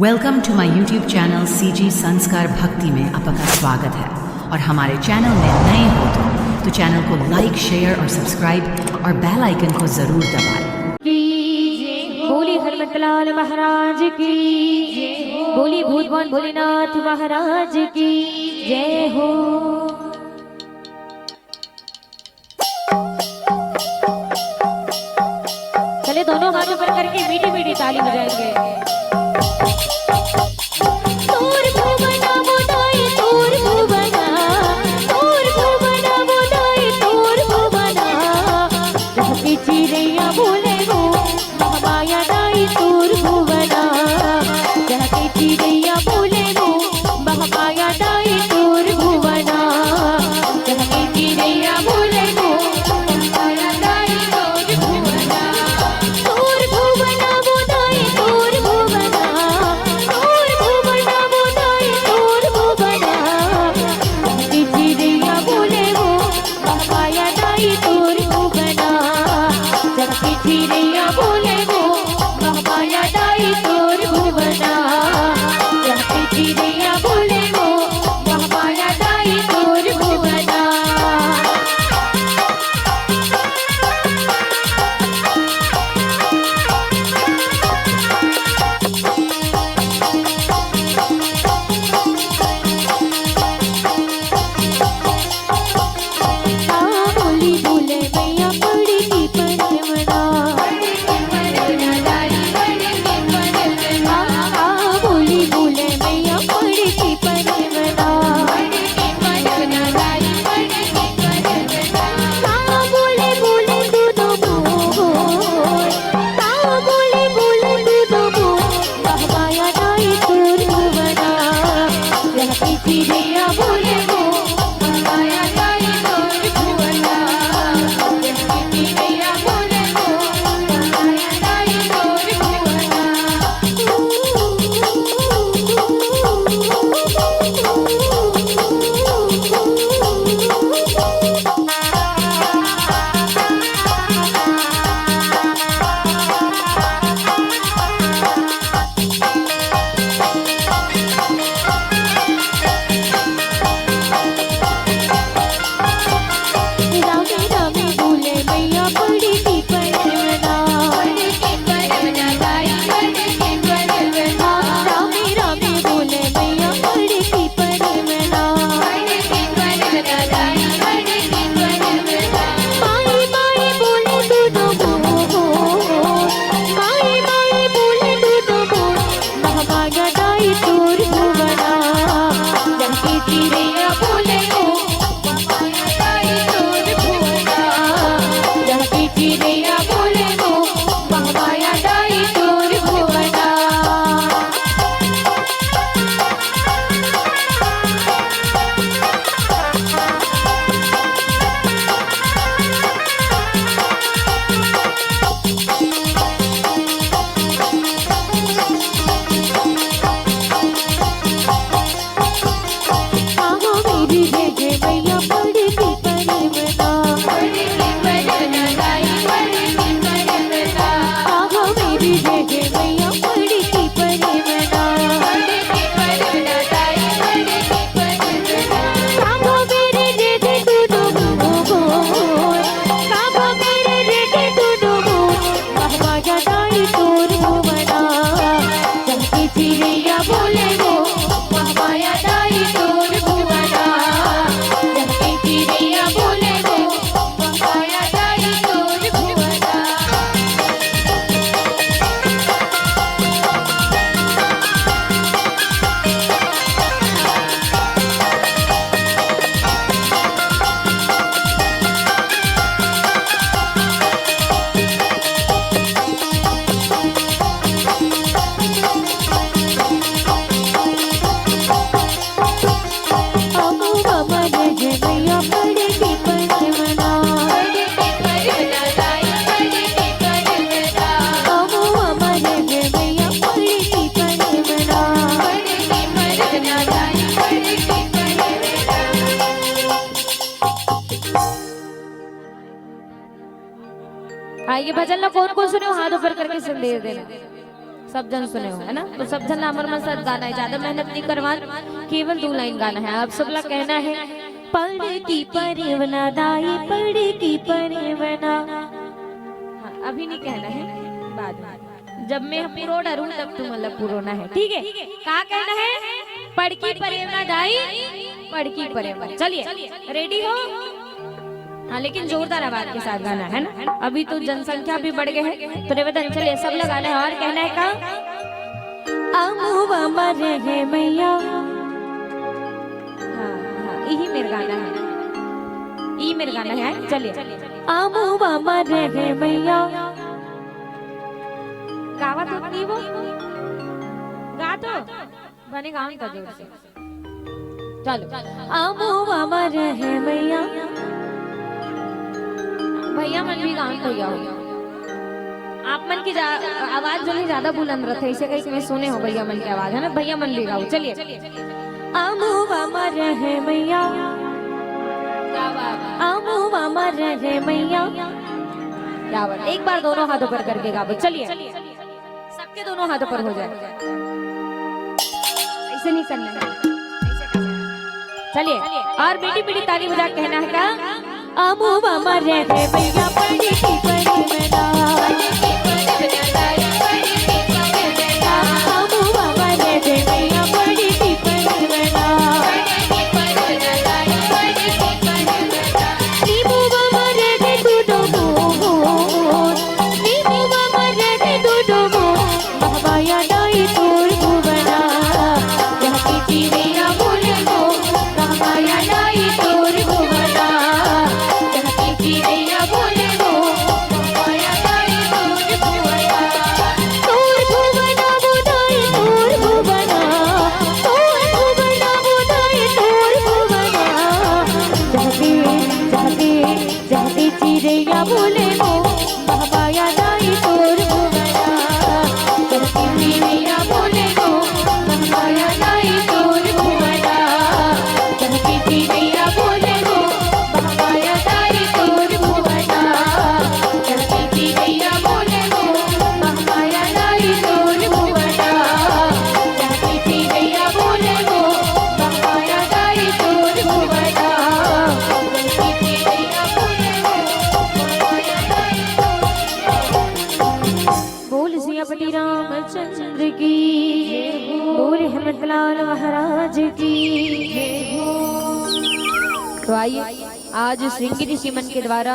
Welcome to my YouTube channel CG Sanskar Bhakti में आपका स्वागत है। और हमारे चैनल में नए हो तो चैनल को लाइक, शेयर और सब्सक्राइब और बेल आइकन को जरूर दबाएं। बोली हनुमतलाल महाराज की, बोली भूतवान भोलेनाथ महाराज की जय हो। चले दोनों हाथ ऊपर करके मीठी मीठी ताली बजाएंगे। ये भजन ना कौन कौन सुने हाथ ऊपर करके संदेश देना। सब जन सुने हो है ना। तो सब जन अमर मन साथ गाना है, ज्यादा मेहनत नहीं करवान, केवल 2 लाइन गाना है। आप सब लोग कहना है पढ़ की परिवना दाई, पढ़ की परिवना। हाँ, अभी नहीं कहना है, बाद में जब मैं पूरो डरूं तब तुम मतलब पुरोना है, ठीक है। क्या कहना है? पढ़ की परिवना दाई, पढ़ की परिवना। चलिए रेडी हो? हाँ, लेकिन जोरदार आवाज के साथ गाना है ना, अभी तो जनसंख्या भी बढ़ गए है तो निवेदन। चलिए सब लोग गाना है और कहना है का अमुवा मरे है मैया। हाँ हाँ, यही मेरा गाना है, यही मेरा गाना है। चलिए अमुवा मरे है मैया। गावा तो नहीं वो गा तो बने गाँव का जोर से। चलो अमुवा मरे है मैया। भैया मन भी गाँव तो हो, आप मन की आवाज जो है ज्यादा बुलंद रहता है, इसे कहीं में सुने हो भैया मन की आवाज है ना। भैया मन भी गाओ। चलिए अमुवा मरे है मैया, अमुवा मरे है मैया। क्या बात, एक बार दोनों हाथों पर करके गाओ। चलिए सबके दोनों हाथों पर हो जाए, ऐसे नहीं करना है, चलिए और मीठी मीठी ताली बजा कहना है का अमुवा मरे है मैया, पढ़ी की परिवना। अमुवा मरे है मैया, पढ़ी की परिवना। नीमुवा मरे है दूधो मोर, नीमुवा मरे है दूधो मोर। महामाया दाई तोर भुवना, यहाँ की जीविया बोले हो। महामाया दाई तोर भुवना, जीविया बोले हो। महामाया दाई तोर भुवना, तोर भुवना बुदाई तोर भुवना, तोर भुवना बुदाई तोर भुवना। जाते जाते जाते चिड़ैया बोले हो। महामाया दाई तोर भुवना, जाते चिड़ैया बोले हो। महामाया दाई तोर भुवना, जाते चिड़ैया बोले हो। महामाया दाई तोर भुवना, जाते चिड़ैया बोले हो। महामाया दाई तोर भुवना, जाते चिड़ैया बोले हो। महामाया दाई तोर भुवना, जाते चिड़ैया बोले हो। महामाया दाई बोल सियापति रामचंद्र की, बोल हेमंतलाल महाराज की। तो आइए आज श्रृंगी ऋषि मन के द्वारा